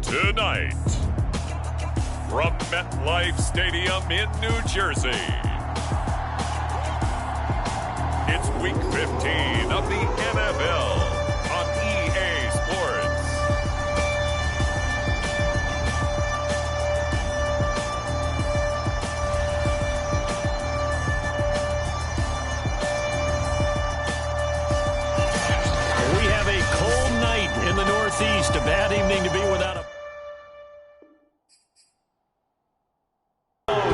Tonight, from MetLife Stadium in New Jersey, it's Week 15 of the NFL on EA Sports. We have a cold night in the Northeast, a bad evening to be without a...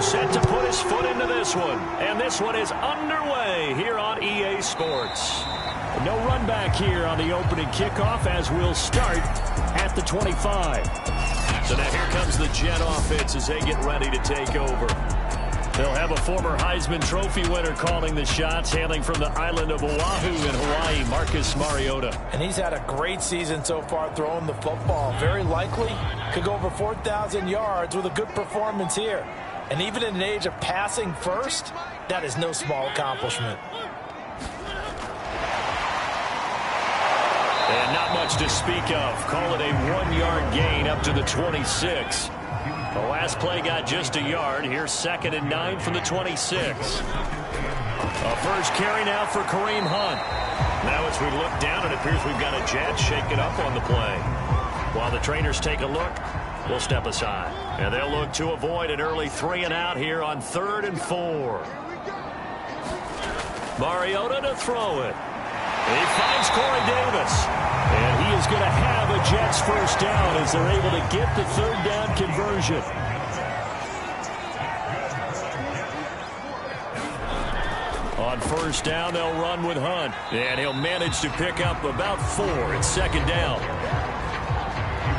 Set to put his foot into this one, and this one is underway here on EA Sports. No run back here on the opening kickoff as we'll start at the 25. So now here comes the Jet offense as they get ready to take over. They'll have a former Heisman Trophy winner calling the shots, hailing from the island of Oahu in Hawaii, Marcus Mariota. And he's had a great season so far throwing the football. Very likely could go over 4,000 yards with a good performance here. And even in an age of passing first, that is no small accomplishment. And not much to speak of. Call it a 1-yard gain up to the 26. The last play got just a yard. Here's 2nd and 9 from the 26. A first carry now for Kareem Hunt. Now as we look down, it appears we've got a Jet shaking up on the play. While the trainers take a look, we'll step aside. And they'll look to avoid an early 3-and-out here on 3rd and 4. Mariota to throw it. He finds Corey Davis. And he is going to have a Jets first down as they're able to get the 3rd down conversion. On 1st down, they'll run with Hunt. And he'll manage to pick up about 4. It's 2nd down.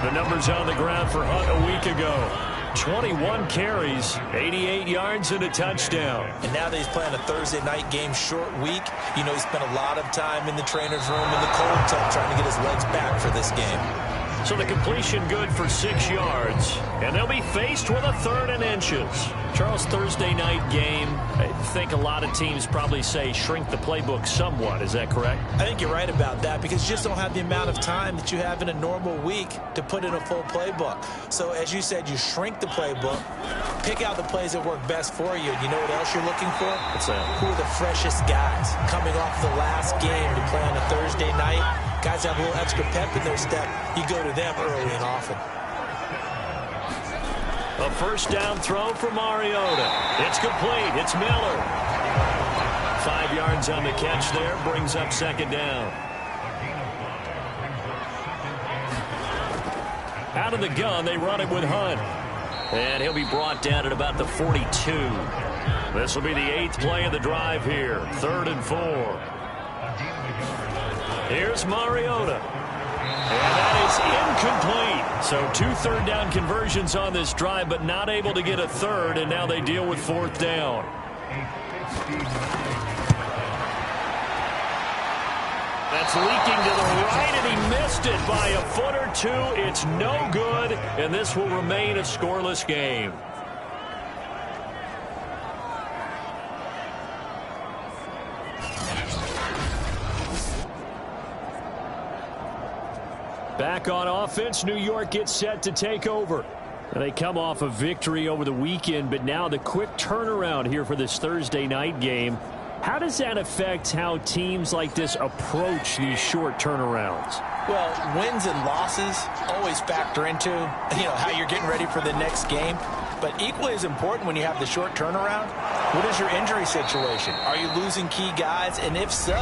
The numbers on the ground for Hunt a week ago. 21 carries, 88 yards, and a touchdown. And now that he's playing a Thursday night game, short week, you know, he spent a lot of time in the trainer's room in the cold tub trying to get his legs back for this game. So the completion good for 6 yards. And they'll be faced with a 3rd and inches. Charles, Thursday night game, I think a lot of teams probably say shrink the playbook somewhat. Is that correct? I think you're right about that because you just don't have the amount of time that you have in a normal week to put in a full playbook. So as you said, you shrink the playbook, pick out the plays that work best for you. And you know what else you're looking for? What's that? Who are the freshest guys coming off the last game to play on a Thursday night? Guys have a little extra pep in their step. You go to them early and often. A 1st down throw for Mariota. It's complete. It's Miller. 5 yards on the catch there. Brings up 2nd down. Out of the gun, they run it with Hunt. And he'll be brought down at about the 42. This will be the 8th play of the drive here. 3rd and 4. Here's Mariota. And that is incomplete. So 2 3rd down conversions on this drive, but not able to get a 3rd, and now they deal with 4th down. That's leaking to the right, and he missed it by a foot or 2. It's no good, and this will remain a scoreless game. Back on offense, New York gets set to take over. They come off a victory over the weekend, but now the quick turnaround here for this Thursday night game. How does that affect how teams like this approach these short turnarounds? Well, wins and losses always factor into, how you're getting ready for the next game. But equally as important when you have the short turnaround, what is your injury situation? Are you losing key guys? And if so,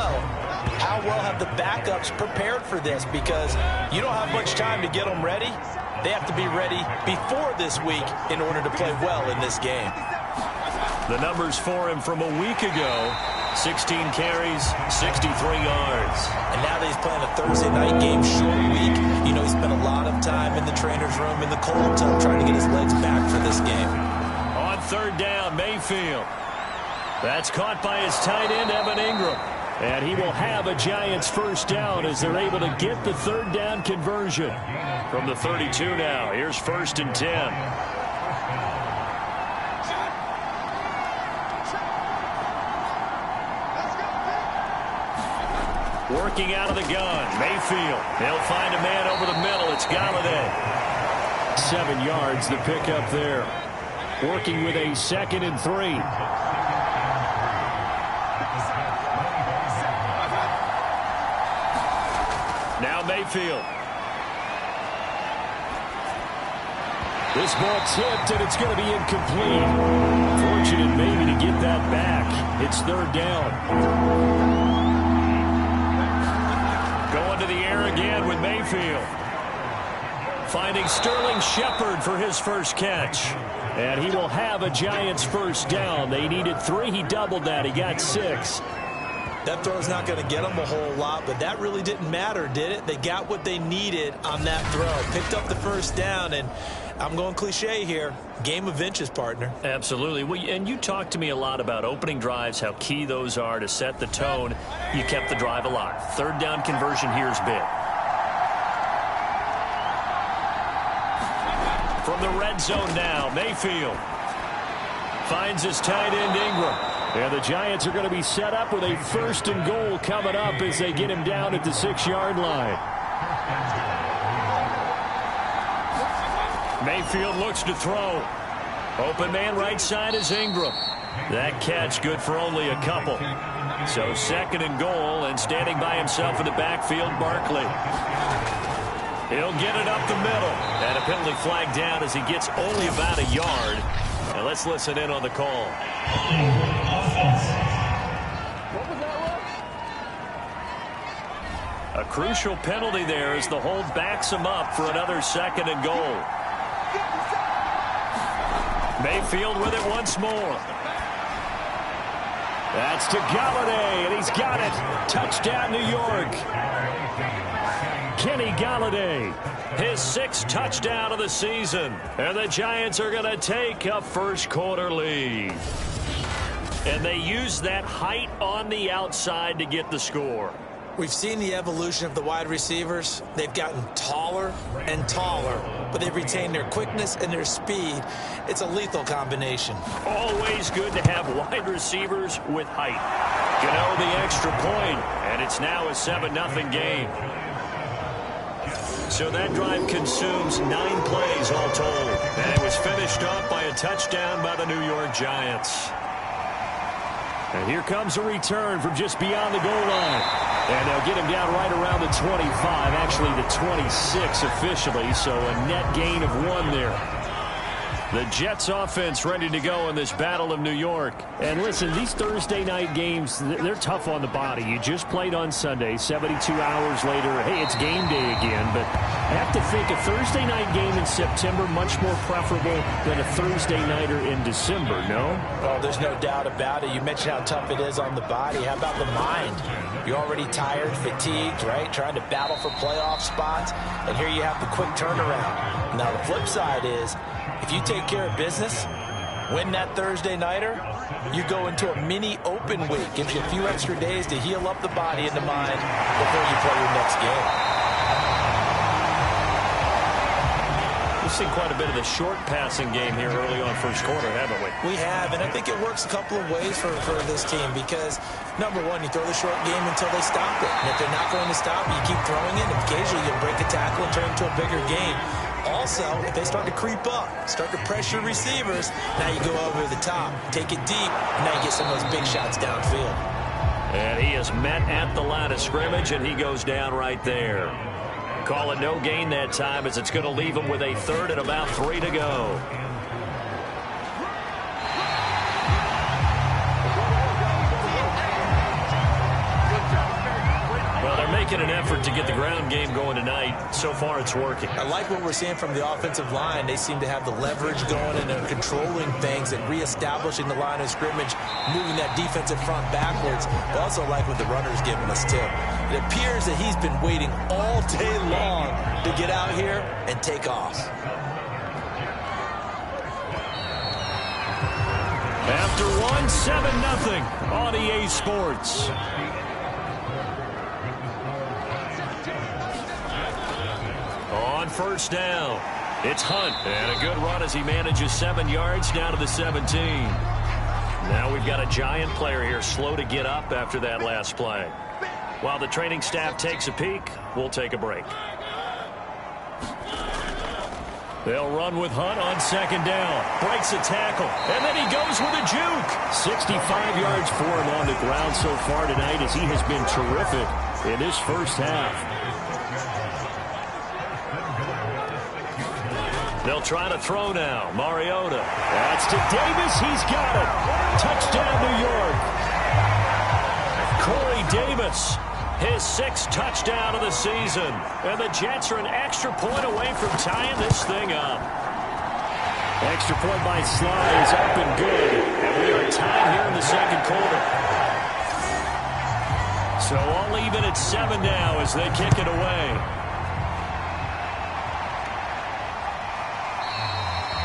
how well have the backups prepared for this? Because you don't have much time to get them ready. They have to be ready before this week in order to play well in this game. The numbers for him from a week ago, 16 carries, 63 yards. And now that he's playing a Thursday night game, short week, he spent a lot of time in the trainer's room in the cold tub trying to get his legs back for this game. On 3rd down, Mayfield. That's caught by his tight end, Evan Ingram. And he will have a Giants first down as they're able to get the 3rd down conversion. From the 32 now, here's 1st and 10. Working out of the gun, Mayfield. They'll find a man over the middle. It's Galladay. 7 yards, the pickup there. Working with a 2nd and 3. Now Mayfield. This ball tipped, and it's going to be incomplete. Fortunate maybe to get that back. It's 3rd down. Going to the air again with Mayfield. Finding Sterling Shepard for his first catch. And he will have a Giants 1st down. They needed 3. He doubled that. He got 6. That throw's not going to get them a whole lot, but that really didn't matter, did it? They got what they needed on that throw. Picked up the 1st down, and I'm going cliche here. Game of inches, partner. Absolutely. Well, and you talked to me a lot about opening drives, how key those are to set the tone. You kept the drive alive. 3rd down conversion here is big. From the red zone now, Mayfield finds his tight end Ingram. And the Giants are going to be set up with a 1st and goal coming up as they get him down at the 6-yard line. Mayfield looks to throw. Open man right side is Ingram. That catch good for only a couple. So 2nd and goal, and standing by himself in the backfield, Barkley. He'll get it up the middle. And a penalty flag down as he gets only about a yard. And let's listen in on the call. A crucial penalty there as the hold backs him up for another 2nd and goal. Mayfield with it once more. That's to Golladay, and he's got it. Touchdown, New York. Kenny Golladay, his 6th touchdown of the season. And the Giants are going to take a 1st quarter lead. And they use that height on the outside to get the score. We've seen the evolution of the wide receivers. They've gotten taller and taller, but they've retained their quickness and their speed. It's a lethal combination. Always good to have wide receivers with height. Gano the extra point, and it's now a 7-0 game. So that drive consumes 9 plays all told. And it was finished off by a touchdown by the New York Giants. And here comes a return from just beyond the goal line. And they'll get him down right around the 25, actually the 26 officially, so a net gain of 1 there. The Jets offense ready to go in this Battle of New York. And listen, these Thursday night games, they're tough on the body. You just played on Sunday, 72 hours later, hey, it's game day again. But I have to think a Thursday night game in September much more preferable than a Thursday nighter in December, no? Oh, there's no doubt about it. You mentioned how tough it is on the body. How about the mind? You're already tired, fatigued, right? Trying to battle for playoff spots. And here you have the quick turnaround. Now, the flip side is, if you take care of business, win that Thursday nighter, you go into a mini open week. Gives you a few extra days to heal up the body and the mind before you play your next game. We've seen quite a bit of the short passing game here early on 1st quarter, haven't we? We have, and I think it works a couple of ways for this team because, number one, you throw the short game until they stop it. And if they're not going to stop it, you keep throwing it. Occasionally, you'll break a tackle and turn it into a bigger game. Also, if they start to creep up, start to pressure receivers, now you go over the top, take it deep, and now you get some of those big shots downfield. And he is met at the line of scrimmage, and he goes down right there. Call it no gain that time as it's going to leave him with a 3rd and about 3 to go. Well, they're making an effort to get the ground game going tonight. So far, it's working. I like what we're seeing from the offensive line. They seem to have the leverage going, and they're controlling things and reestablishing the line of scrimmage, moving that defensive front backwards. I also like what the runner's giving us, too. It appears that he's been waiting all day long to get out here and take off. After one, 7-0 on EA Sports. On 1st down, it's Hunt. And a good run as he manages 7 yards down to the 17. Now we've got a Giant player here slow to get up after that last play. While the training staff takes a peek, we'll take a break. They'll run with Hunt on second down. Breaks a tackle, and then he goes with a juke. 65 yards for him on the ground so far tonight as he has been terrific in this first half. They'll try to throw now. Mariota. That's to Davis. He's got it. Touchdown, New York. Corey Davis, his 6th touchdown of the season. And the Jets are an extra point away from tying this thing up. Extra point by Sly is up and good. And we are tied here in the second quarter. So all even at 7 now as they kick it away.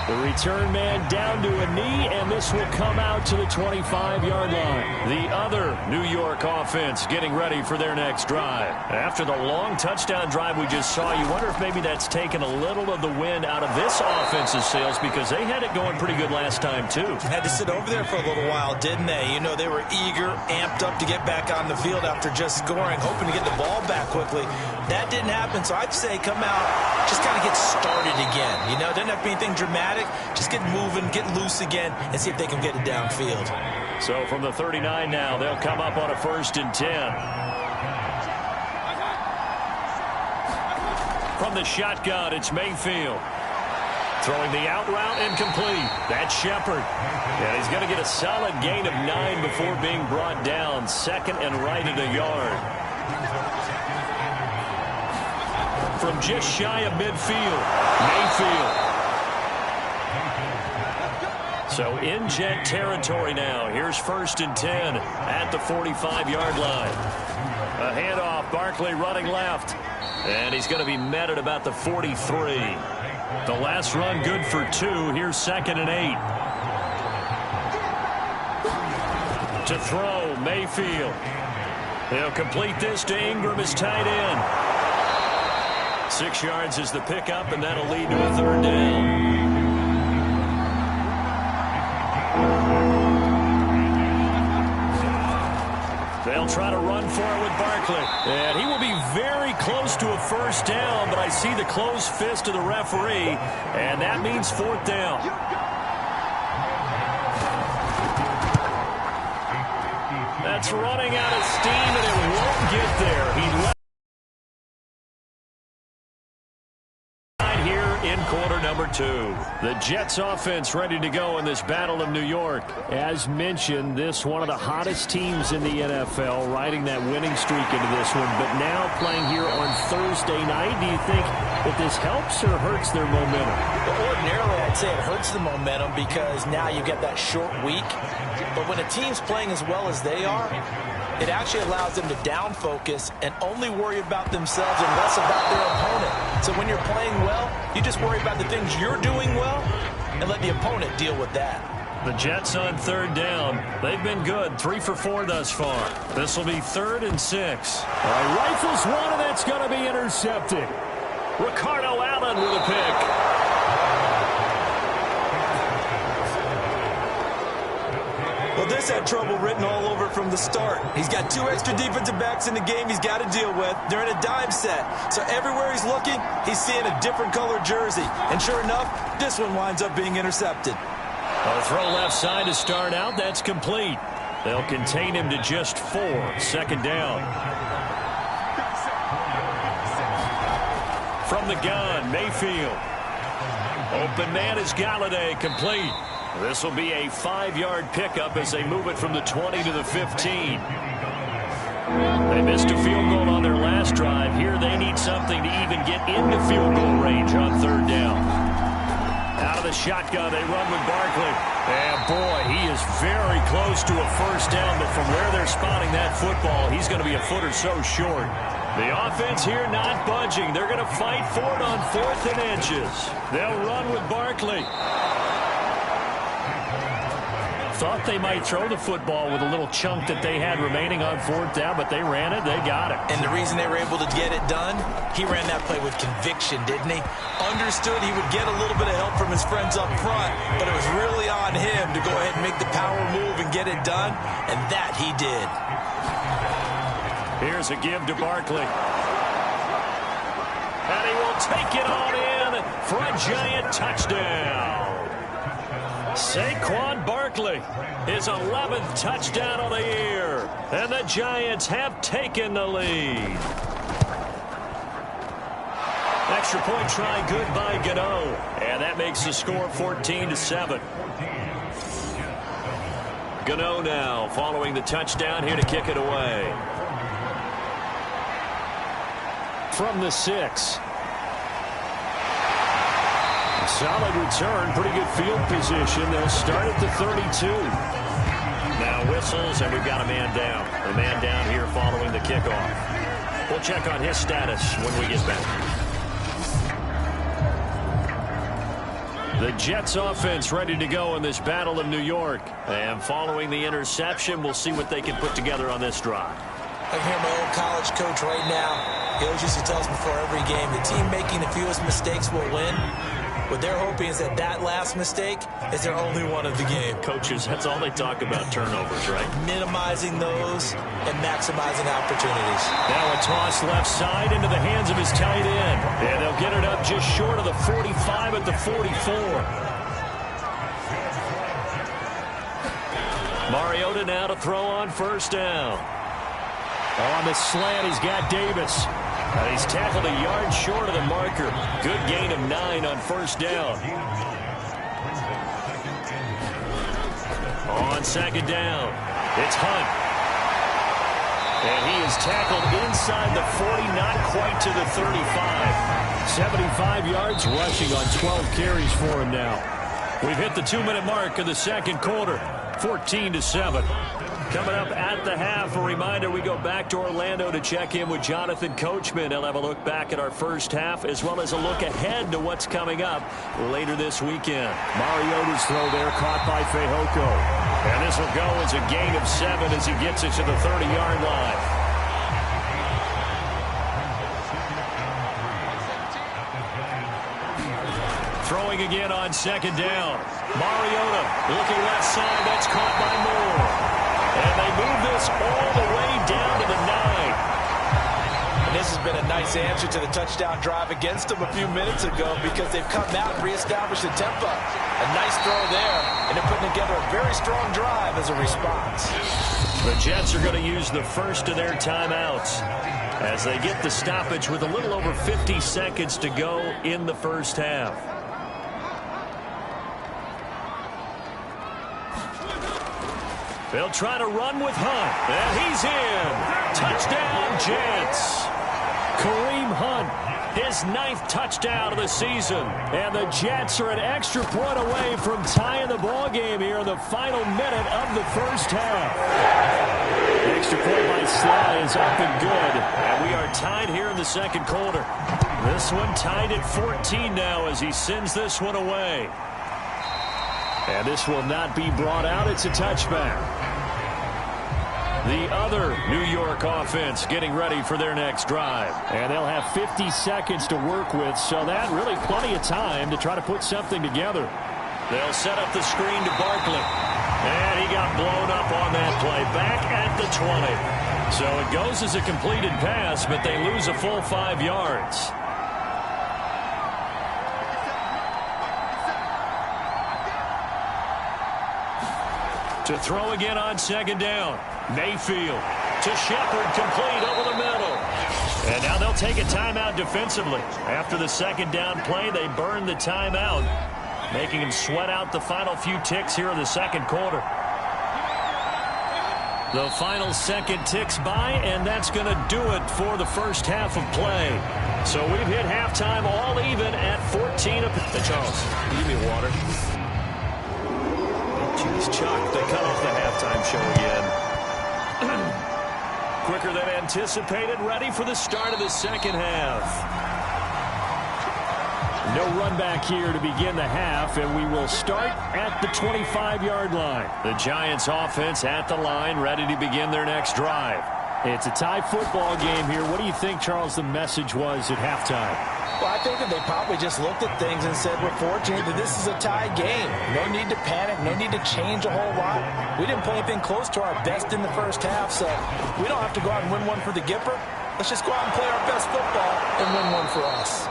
The return man down to a knee, and this will come out to the 25-yard line. The other New York offense getting ready for their next drive. After the long touchdown drive we just saw, you wonder if maybe that's taken a little of the wind out of this offense's sails because they had it going pretty good last time, too. Had to sit over there for a little while, didn't they? You know, they were eager, amped up to get back on the field after just scoring, hoping to get the ball back quickly. That didn't happen, so I'd say come out, just kind of get started again. You know, doesn't have to be anything dramatic. Just get moving, get loose again, and see if they can get it downfield. So from the 39 now, they'll come up on a 1st and 10. From the shotgun, it's Mayfield. Throwing the out route incomplete. That's Shepard. And he's going to get a solid gain of 9 before being brought down. 2nd and right at a yard. From just shy of midfield, Mayfield. So in Jet territory now. Here's 1st and 10 at the 45-yard line. A handoff, Barkley running left. And he's going to be met at about the 43. The last run good for 2. Here's 2nd and 8. To throw, Mayfield. He'll complete this to Ingram, his tight end. 6 yards is the pickup, and that'll lead to a 3rd down. They'll try to run for it with Barkley. And he will be very close to a 1st down, but I see the closed fist of the referee, and that means 4th down. That's running out of steam, and it won't get there. He left here in quarter number 2. The Jets offense ready to go in this Battle of New York. As mentioned, this one of the hottest teams in the NFL, riding that winning streak into this one, but now playing here on Thursday night. Do you think that this helps or hurts their momentum? Well, ordinarily, I'd say it hurts the momentum because now you get that short week. But when a team's playing as well as they are, it actually allows them to down focus and only worry about themselves and less about their opponent. So when you're playing well, you just worry about the things you're doing well and let the opponent deal with that. The Jets on 3rd down. They've been good. 3 for 4 thus far. This will be 3rd and 6. Rifles one, and that's going to be intercepted. Ricardo Allen with a pick. Well, this had trouble written all over from the start. He's got 2 extra defensive backs in the game he's got to deal with. They're in a dime set. So everywhere he's looking, he's seeing a different colored jersey. And sure enough, this one winds up being intercepted. A throw left side to start out. That's complete. They'll contain him to just 4. 2nd down. From the gun, Mayfield. Open man is Galladay, complete. This will be a 5-yard pickup as they move it from the 20 to the 15. They missed a field goal on their last drive. Here they need something to even get into field goal range on 3rd down. Out of the shotgun, they run with Barkley. And boy, he is very close to a 1st down, but from where they're spotting that football, he's going to be a foot or so short. The offense here not budging. They're going to fight for it on 4th and inches. They'll run with Barkley. Thought they might throw the football with a little chunk that they had remaining on 4th down, but they ran it, they got it. And the reason they were able to get it done, he ran that play with conviction, didn't he? Understood he would get a little bit of help from his friends up front, but it was really on him to go ahead and make the power move and get it done, and that he did. Here's a give to Barkley. And he will take it on in for a Giant touchdown. Saquon Barkley, his 11th touchdown of the year. And the Giants have taken the lead. Extra point try good by Gano. And that makes the score 14-7. Gano now following the touchdown here to kick it away. From the 6. Solid return, pretty good field position. They'll start at the 32. Now whistles, and we've got a man down. The man down here following the kickoff. We'll check on his status when we get back. The Jets offense ready to go in this battle of New York. And following the interception, we'll see what they can put together on this drive. I hear my old college coach right now. He always used to tell us before every game, the team making the fewest mistakes will win. What they're hoping is that last mistake is their only one of the game. Coaches, that's all they talk about, turnovers, right? Minimizing those and maximizing opportunities. Now a toss left side into the hands of his tight end. And they'll get it up just short of the 45 at the 44. Mariota now to throw on first down. On the slant, he's got Davis. He's tackled a yard short of the marker. Good gain of 9 on first down. On second down, it's Hunt. And he is tackled inside the 40, not quite to the 35. 75 yards rushing on 12 carries for him now. We've hit the 2-minute mark of the second quarter, 14-7. Coming up at the half, a reminder, we go back to Orlando to check in with Jonathan Coachman. He'll have a look back at our first half as well as a look ahead to what's coming up later this weekend. Mariota's throw there caught by Fehoko. And this will go as a gain of 7 as he gets it to the 30-yard line. Throwing again on second down. Mariota looking left side. That's caught by Moore. And they move this all the way down to the 9. And this has been a nice answer to the touchdown drive against them a few minutes ago because they've come out and reestablished the tempo. A nice throw there, and they're putting together a very strong drive as a response. The Jets are going to use the first of their timeouts as they get the stoppage with a little over 50 seconds to go in the first half. They'll try to run with Hunt, and he's in. Touchdown, Jets. Kareem Hunt, his 9th touchdown of the season. And the Jets are an extra point away from tying the ball game here in the final minute of the first half. The extra point by Sly is up and good. And we are tied here in the second quarter. This one tied at 14 now as he sends this one away. And this will not be brought out. It's a touchback. The other New York offense getting ready for their next drive. And they'll have 50 seconds to work with, so that really plenty of time to try to put something together. They'll set up the screen to Barkley. And he got blown up on that play. Back at the 20. So it goes as a completed pass, but they lose a full 5 yards. To throw again on second down. Mayfield to Shepard, complete over the middle. And now they'll take a timeout defensively. After the second down play, they burn the timeout, making them sweat out the final few ticks here in the second quarter. The final second ticks by, and that's going to do it for the first half of play. So we've hit halftime all even at 14. Hey, Charles, give me water. Jeez, Chuck, they cut off the halftime show again. Quicker than anticipated, ready for the start of the second half. No run back here to begin the half, and we will start at the 25-yard line. The Giants offense at the line, ready to begin their next drive. It's a tie football game here. What do you think, Charles, the message was at halftime? Well, I think that they probably just looked at things and said, we're fortunate that this is a tie game. No need to panic, no need to change a whole lot. We didn't play anything close to our best in the first half, so we don't have to go out and win one for the Gipper. Let's just go out and play our best football and win one for us.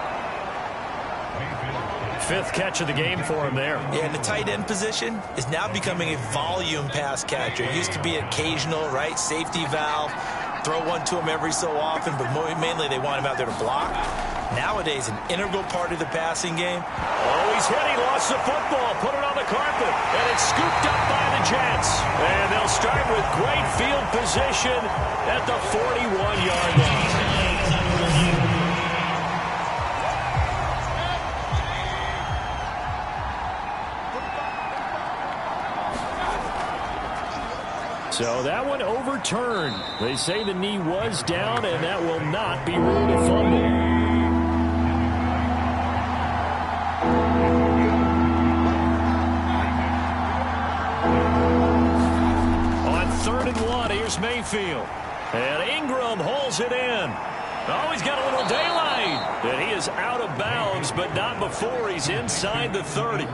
fifth catch of the game for him there. Yeah, and the tight end position is now becoming a volume pass catcher. It used to be occasional, right? Safety valve. Throw one to him every so often, but mainly they want him out there to block. Nowadays, an integral part of the passing game. Oh, he's hit. He lost the football. Put it on the carpet. And it's scooped up by the Jets. And they'll start with great field position at the 41-yard line. So that one overturned. They say the knee was down, and that will not be ruled a fumble. On 3rd and 1, here's Mayfield. And Ingram holds it in. Oh, he's got a little daylight. And he is out of bounds, but not before he's inside the 30.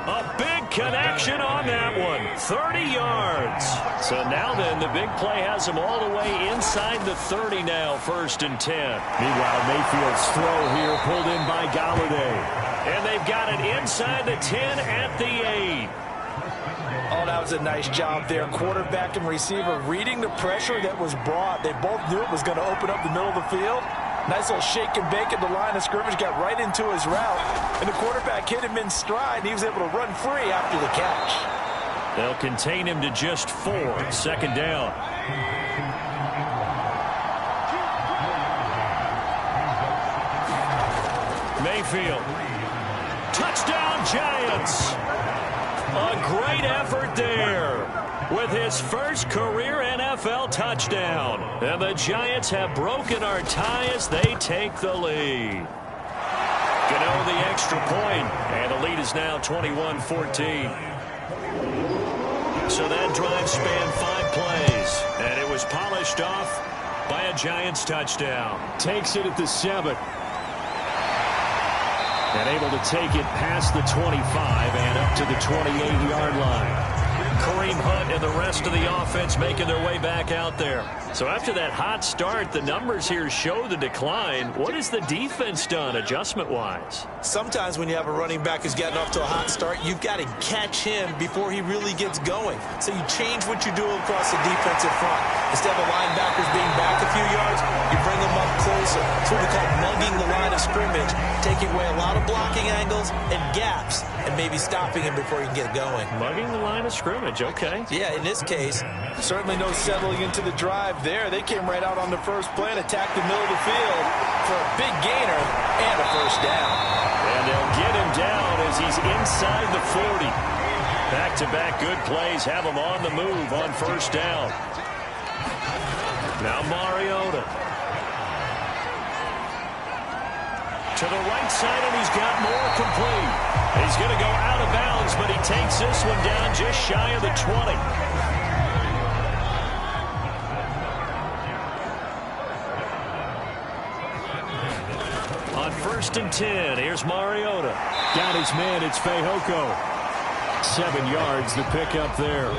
A big connection on that one. 30 yards. So now then, the big play has him all the way inside the 30 now, 1st and 10. Meanwhile, Mayfield's throw here pulled in by Golladay. And they've got it inside the 10 at the 8. Oh, that was a nice job there. Quarterback and receiver reading the pressure that was brought. They both knew it was going to open up the middle of the field. Nice little shake and bake at the line of scrimmage, got right into his route. And the quarterback hit him in stride, and he was able to run free after the catch. They'll contain him to just 4. 2nd down. Mayfield. Touchdown, Giants. A great effort there with his first career NFL touchdown. And the Giants have broken our tie as they take the lead. Gano the extra point, and the lead is now 21-14. So that drive spanned 5 plays, and it was polished off by a Giants touchdown. Takes it at the 7. And able to take it past the 25 and up to the 28-yard line. Kareem Hunt and the rest of the offense making their way back out there. So after that hot start, the numbers here show the decline. What has the defense done adjustment-wise? Sometimes when you have a running back who's gotten off to a hot start, you've got to catch him before he really gets going. So you change what you do across the defensive front. Instead of the linebackers being back a few yards, you bring them up closer. It's what we call mugging the line of scrimmage, taking away a lot of blocking angles and gaps, and maybe stopping him before he can get going. Mugging the line of scrimmage, okay. Yeah, in this case, certainly no settling into the drive there. They came right out on the first play and attacked the middle of the field for a big gainer and a 1st down. And they'll get him down as he's inside the 40. Back-to-back good plays have him on the move on 1st down. Now Mariota. To the right side, and he's got more complete. He's going to go out of bounds, but he takes this one down just shy of the 20. On 1st and 10, here's Mariota. Got his man, it's Fehoko. 7 yards, the pickup there.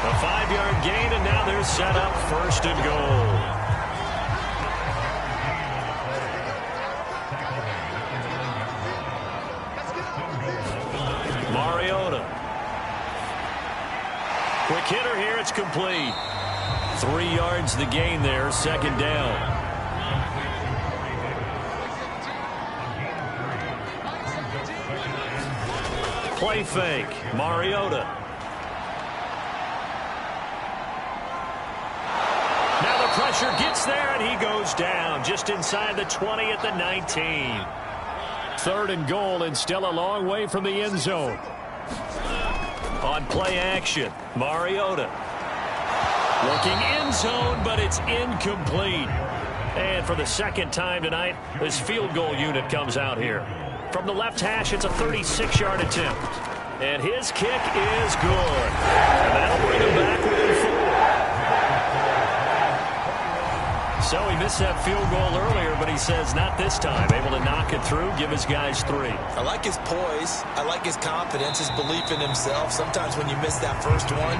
A 5-yard gain, and now they're set up 1st and goal. Mariota. Quick hitter here, it's complete. 3 yards the gain there, 2nd down. Play fake, Mariota. Now the pressure gets there, and he goes down just inside the 20 at the 19. 3rd and goal, and still a long way from the end zone. On play action, Mariota. Looking end zone, but it's incomplete. And for the 2nd time tonight, this field goal unit comes out here. From the left hash, it's a 36-yard attempt. And his kick is good. And that'll bring him back within 4. So he missed that field goal earlier, but he says not this time. Able to knock it through, give his guys 3. I like his poise. I like his confidence, his belief in himself. Sometimes when you miss that first one,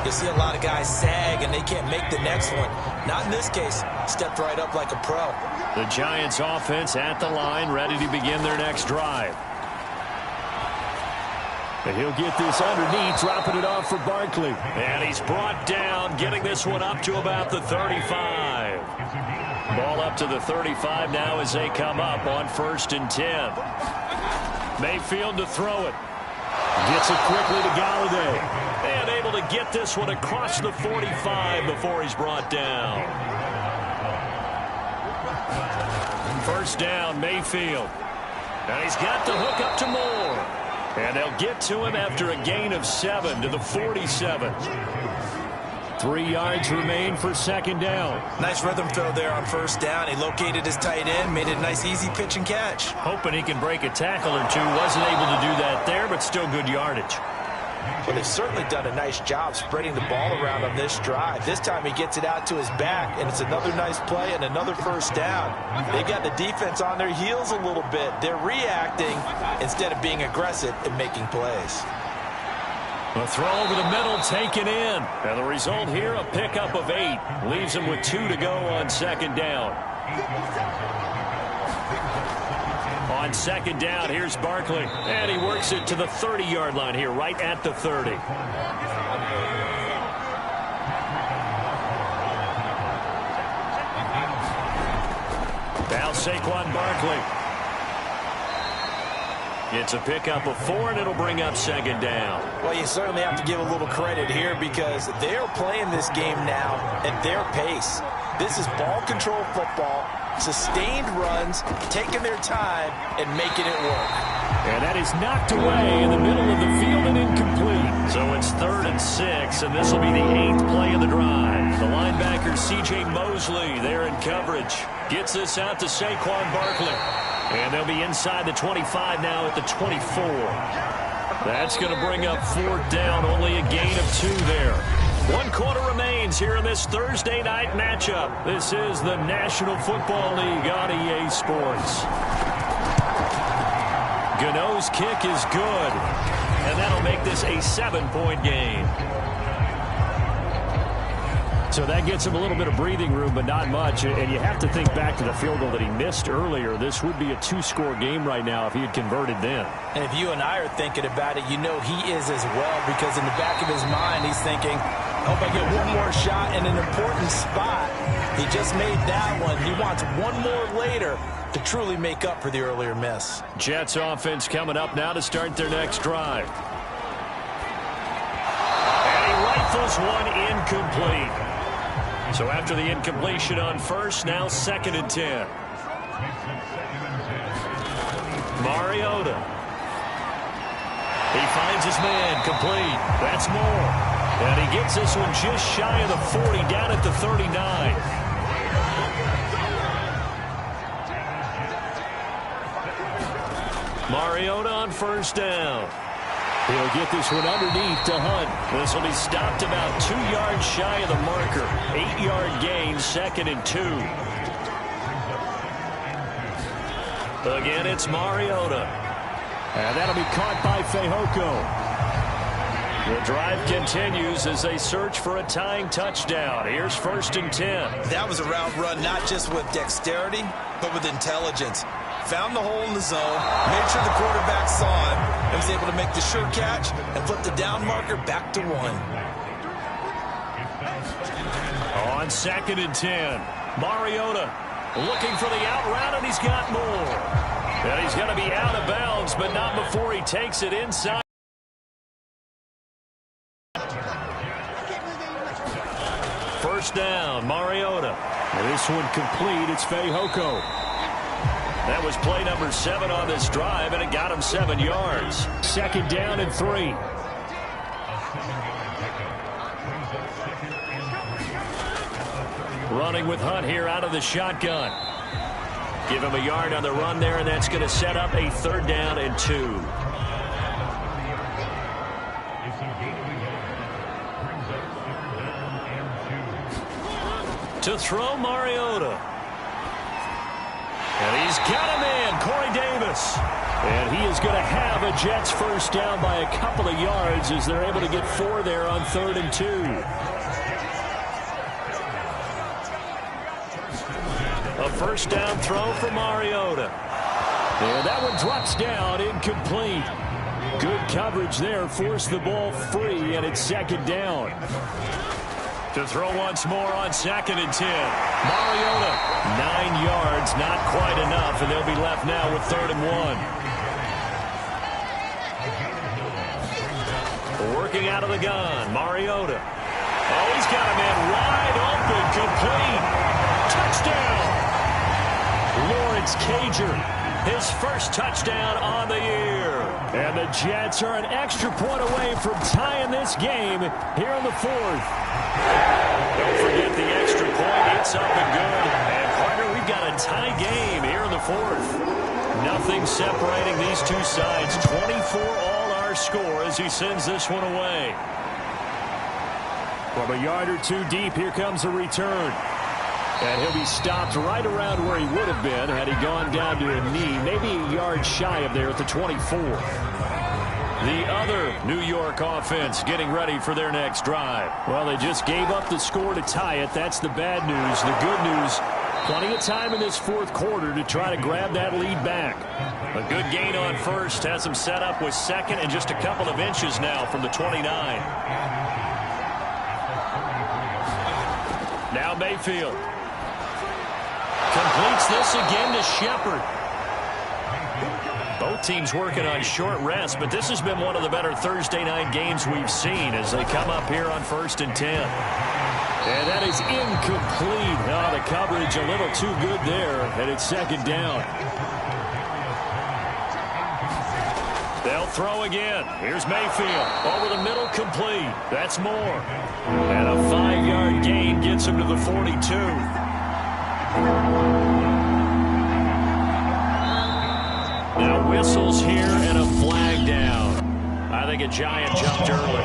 you see a lot of guys sag and they can't make the next one. Not in this case. Stepped right up like a pro. The Giants offense at the line, ready to begin their next drive. And he'll get this underneath, dropping it off for Barkley. And he's brought down, getting this one up to about the 35. Ball up to the 35 now as they come up on 1st and 10. Mayfield to throw it. Gets it quickly to Galladay. And able to get this one across the 45 before he's brought down. 1st down, Mayfield. And he's got the hook up to Moore. And they'll get to him after a gain of 7 to the 47. 3 yards remain for 2nd down. Nice rhythm throw there on 1st down. He located his tight end, made it a nice easy pitch and catch. Hoping he can break a tackle or two. Wasn't able to do that there, but still good yardage. Well, they've certainly done a nice job spreading the ball around on this drive. This time he gets it out to his back, and it's another nice play and another 1st down. They got the defense on their heels a little bit. They're reacting instead of being aggressive and making plays. A throw over the middle taken in. And the result here, a pickup of 8. Leaves him with 2 to go on 2nd down. On 2nd down, here's Barkley. And he works it to the 30-yard line here, right at the 30. Now Saquon Barkley. It's a pickup of 4, and it'll bring up 2nd down. Well, you certainly have to give a little credit here because they're playing this game now at their pace. This is ball control football, sustained runs, taking their time, and making it work. And that is knocked away in the middle of the field and incomplete. So it's 3rd and 6, and this will be the 8th play of the drive. The linebacker, C.J. Mosley, there in coverage. Gets this out to Saquon Barkley. And they'll be inside the 25 now at the 24. That's going to bring up 4th down, only a gain of 2 there. 1 quarter remains here in this Thursday night matchup. This is the National Football League on EA Sports. Gano's kick is good, and that'll make this a 7-point game. So that gets him a little bit of breathing room, but not much. And you have to think back to the field goal that he missed earlier. This would be a 2-score game right now if he had converted then. And if you and I are thinking about it, you know he is as well, because in the back of his mind, he's thinking, I hope I get one more shot in an important spot. He just made that one. He wants one more later to truly make up for the earlier miss. Jets offense coming up now to start their next drive. And he rifles one incomplete. So after the incompletion on 1st, now 2nd and 10. Mariota. He finds his man, complete. That's Moore. And he gets this one just shy of the 40, down at the 39. Mariota on 1st down. He'll get this one underneath to Hunt. This will be stopped about 2 yards shy of the marker. 8-yard gain, 2nd and 2. Again, it's Mariota. And that'll be caught by Fehoko. The drive continues as they search for a tying touchdown. Here's 1st and 10. That was a route run not just with dexterity, but with intelligence. Found the hole in the zone, made sure the quarterback saw him, and was able to make the sure catch and flip the down marker back to 1. On 2nd and 10, Mariota looking for the out route, and he's got more. And he's going to be out of bounds, but not before he takes it inside. First down, Mariota. And this one complete. It's Fehoko. That was play number 7 on this drive, and it got him 7 yards. 2nd down and 3. Running with Hunt here out of the shotgun. Give him a yard on the run there, and that's going to set up a 3rd down and 2. To throw, Mariota. And he's got him in, Corey Davis. And he is going to have a Jets first down by a couple of yards as they're able to get 4 there on 3rd and 2. A first down throw for Mariota. And that one drops down, incomplete. Good coverage there, forced the ball free, and it's 2nd down. To throw once more on 2nd and 10. Mariota, 9 yards, not quite enough, and they'll be left now with 3rd and 1. Working out of the gun, Mariota. Oh, he's got him in wide open, complete. Touchdown! Lawrence Cager, his first touchdown on the year. And the Jets are an extra point away from tying this game here in the 4th. Don't forget the extra point. It's up and good. And, partner, we've got a tie game here in the 4th. Nothing separating these two sides. 24 all our score as he sends this one away. From a yard or two deep, here comes a return. And he'll be stopped right around where he would have been had he gone down to a knee, maybe a yard shy of there at the 24. The other New York offense getting ready for their next drive. Well, they just gave up the score to tie it. That's the bad news. The good news, plenty of time in this 4th quarter to try to grab that lead back. A good gain on first has them set up with 2nd and just a couple of inches now from the 29. Now Mayfield. Completes this again to Shepard. Both teams working on short rest, but this has been one of the better Thursday night games we've seen as they come up here on 1st and 10. And that is incomplete. Oh, the coverage a little too good there, and it's 2nd down. They'll throw again. Here's Mayfield. Over the middle, complete. That's more. And a 5-yard gain gets him to the 42. Now whistles here and a flag down. I think a Giant jumped early.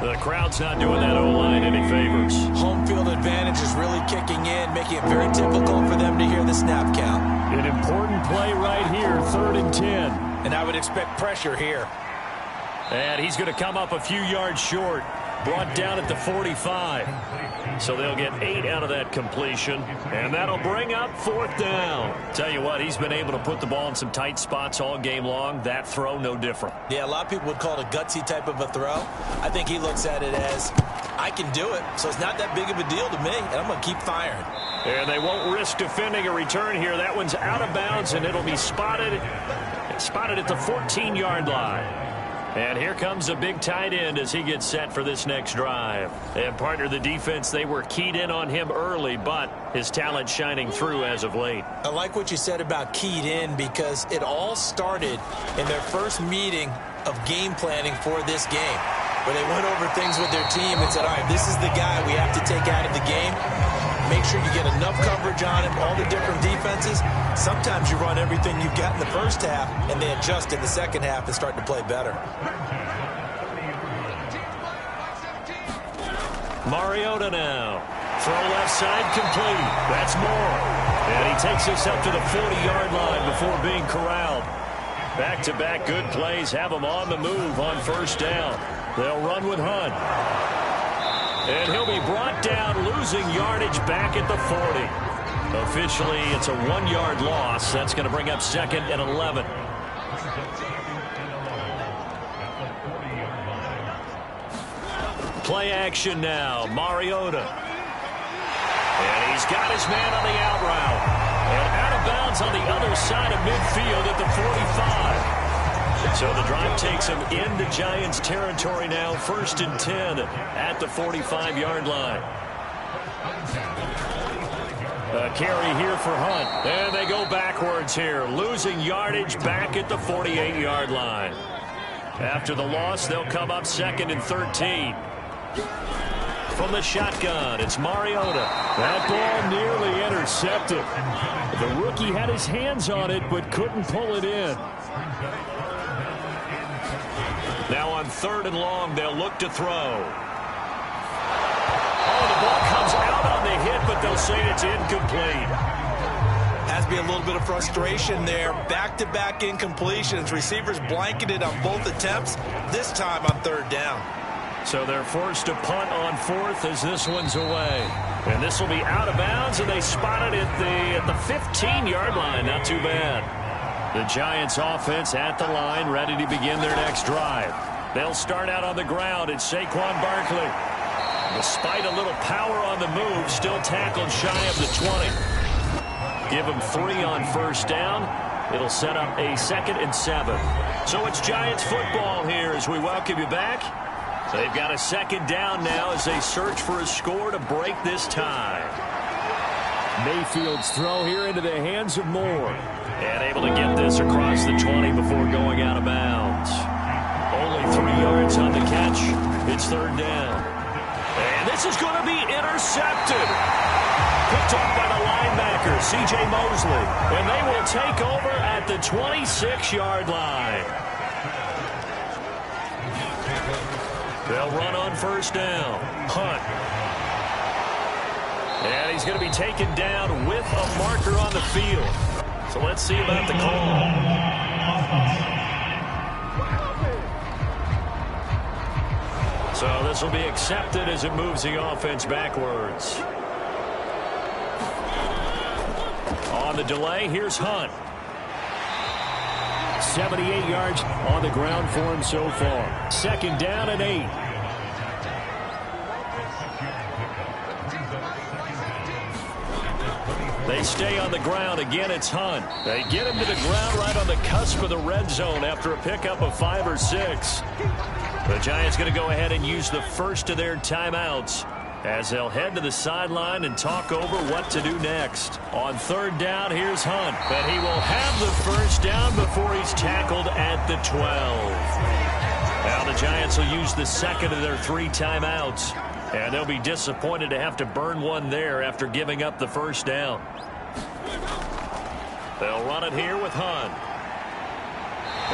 The crowd's not doing that O-line any favors. Home field advantage is really kicking in, making it very difficult for them to hear the snap count. An important play right here, 3rd and 10. And I would expect pressure here. And he's going to come up a few yards short. Brought down at the 45. So they'll get 8 out of that completion. And that'll bring up 4th down. Tell you what, he's been able to put the ball in some tight spots all game long. That throw, no different. Yeah, a lot of people would call it a gutsy type of a throw. I think he looks at it as, I can do it, so it's not that big of a deal to me, and I'm going to keep firing. And they won't risk defending a return here. That one's out of bounds, and it'll be spotted at the 14-yard line. And here comes a big tight end as he gets set for this next drive. And, partner, the defense, they were keyed in on him early, but his talent shining through as of late. I like what you said about keyed in because it all started in their first meeting of game planning for this game, where they went over things with their team and said, all right, this is the guy we have to take out of the game. Make sure you get enough coverage on him, all the different defenses. Sometimes you run everything you've got in the first half, and they adjust in the second half and start to play better. Mariota now. Throw left side complete. That's more. And he takes us up to the 40-yard line before being corralled. Back-to-back good plays have him on the move on 1st down. They'll run with Hunt. And he'll be brought down, losing yardage back at the 40. Officially, it's a 1-yard loss. That's going to bring up 2nd and 11. Play action now. Mariota. And he's got his man on the out route. And out of bounds on the other side of midfield at the 45. So the drive takes him into Giants territory now. 1st and 10 at the 45-yard line. A carry here for Hunt. And they go backwards here, losing yardage back at the 48-yard line. After the loss, they'll come up 2nd and 13. From the shotgun, it's Mariota. That ball nearly intercepted. The rookie had his hands on it, but couldn't pull it in. Now on 3rd and long, they'll look to throw. Oh, the ball comes out on the hit, but they'll say it's incomplete. Has to be a little bit of frustration there. Back-to-back incompletions. Receivers blanketed on both attempts, this time on third down. So they're forced to punt on fourth as this one's away. And this will be out of bounds, and they spot it at the 15-yard line. Not too bad. The Giants offense at the line, ready to begin their next drive. They'll start out on the ground. It's Saquon Barkley. Despite a little power on the move, still tackled shy of the 20. Give him 3 on first down. It'll set up a 2nd and 7. So it's Giants football here as we welcome you back. They've got a 2nd down now as they search for a score to break this tie. Mayfield's throw here into the hands of Moore. And able to get this across the 20 before going out of bounds. Only 3 yards on the catch. It's 3rd down. And this is going to be intercepted. Picked off by the linebacker, C.J. Mosley. And they will take over at the 26-yard line. They'll run on first down. Hunt. And he's going to be taken down with a marker on the field. So let's see about the call. So this will be accepted as it moves the offense backwards. On the delay, here's Hunt. 78 yards on the ground for him so far. 2nd down and 8. They stay on the ground. Again, it's Hunt. They get him to the ground right on the cusp of the red zone after a pickup of 5 or 6. The Giants going to go ahead and use the first of their timeouts as they'll head to the sideline and talk over what to do next. On 3rd down, here's Hunt. But he will have the first down before he's tackled at the 12. Now the Giants will use the 2nd of their 3 timeouts. And they'll be disappointed to have to burn one there after giving up the first down. They'll run it here with Hunt.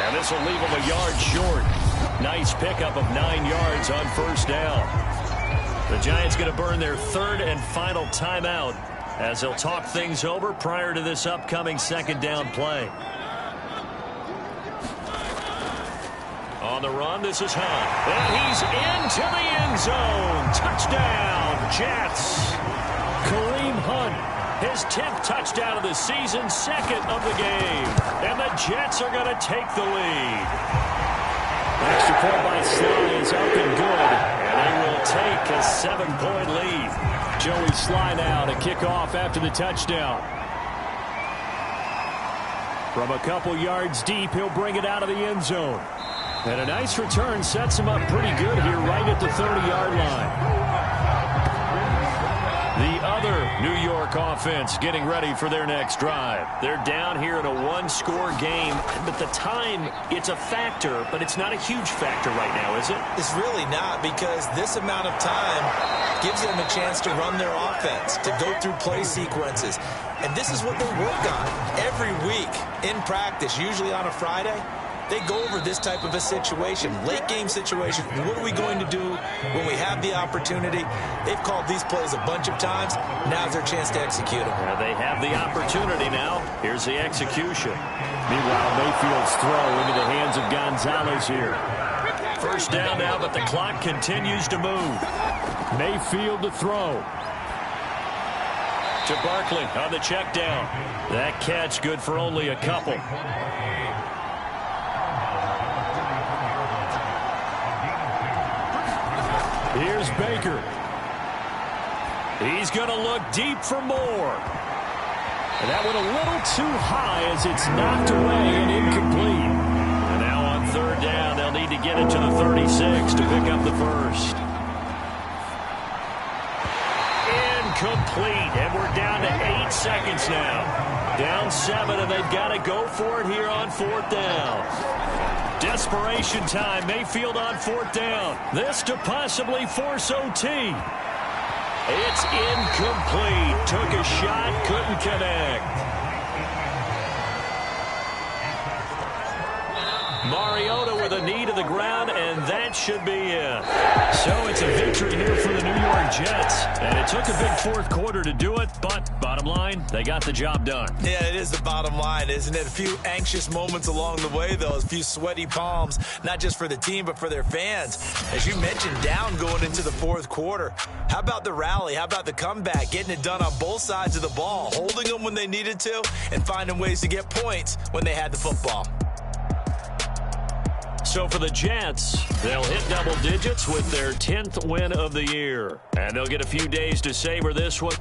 And this will leave him a yard short. Nice pickup of 9 yards on first down. The Giants going to burn their 3rd and final timeout as they'll talk things over prior to this upcoming 2nd down play. On the run, this is Hunt. And he's into the end zone. Touchdown, Jets. Kareem Hunt, his 10th touchdown of the season, 2nd of the game. And the Jets are going to take the lead. Extra point by Sly is up and good. And they will take a 7-point lead. Joey Sly now to kick off after the touchdown. From a couple yards deep, he'll bring it out of the end zone. And a nice return sets him up pretty good here right at the 30-yard line. The other New York offense getting ready for their next drive. They're down here in a 1-score game, but the time, it's a factor, but it's not a huge factor right now, is it? It's really not, because this amount of time gives them a chance to run their offense, to go through play sequences. And this is what they work on every week in practice, usually on a Friday. They go over this type of a situation, late game situation. What are we going to do when we have the opportunity? They've called these plays a bunch of times. Now's their chance to execute them. Yeah, they have the opportunity now. Here's the execution. Meanwhile, Mayfield's throw into the hands of Gonzalez here. First down now, but the clock continues to move. Mayfield to throw. To Barkley on the check down. That catch good for only a couple. Here's Baker. He's going to look deep for more. And that went a little too high as it's knocked away and incomplete. And now on 3rd down, they'll need to get it to the 36 to pick up the first. Incomplete. And we're down to 8 seconds now. Down 7, and they've got to go for it here on 4th down. Desperation time. Mayfield on 4th down. This to possibly force OT. It's incomplete. Took a shot, couldn't connect. Mariota with a knee to the ground, and that should be it. So it's a victory here for the New York Jets. And it took a big fourth quarter to do it, but bottom line, they got the job done. Yeah, it is the bottom line, isn't it? A few anxious moments along the way, though. A few sweaty palms, not just for the team, but for their fans. As you mentioned, down going into the fourth quarter. How about the rally? How about the comeback? Getting it done on both sides of the ball, holding them when they needed to, and finding ways to get points when they had the football. So for the Jets, they'll hit double digits with their 10th win of the year. And they'll get a few days to savor this one.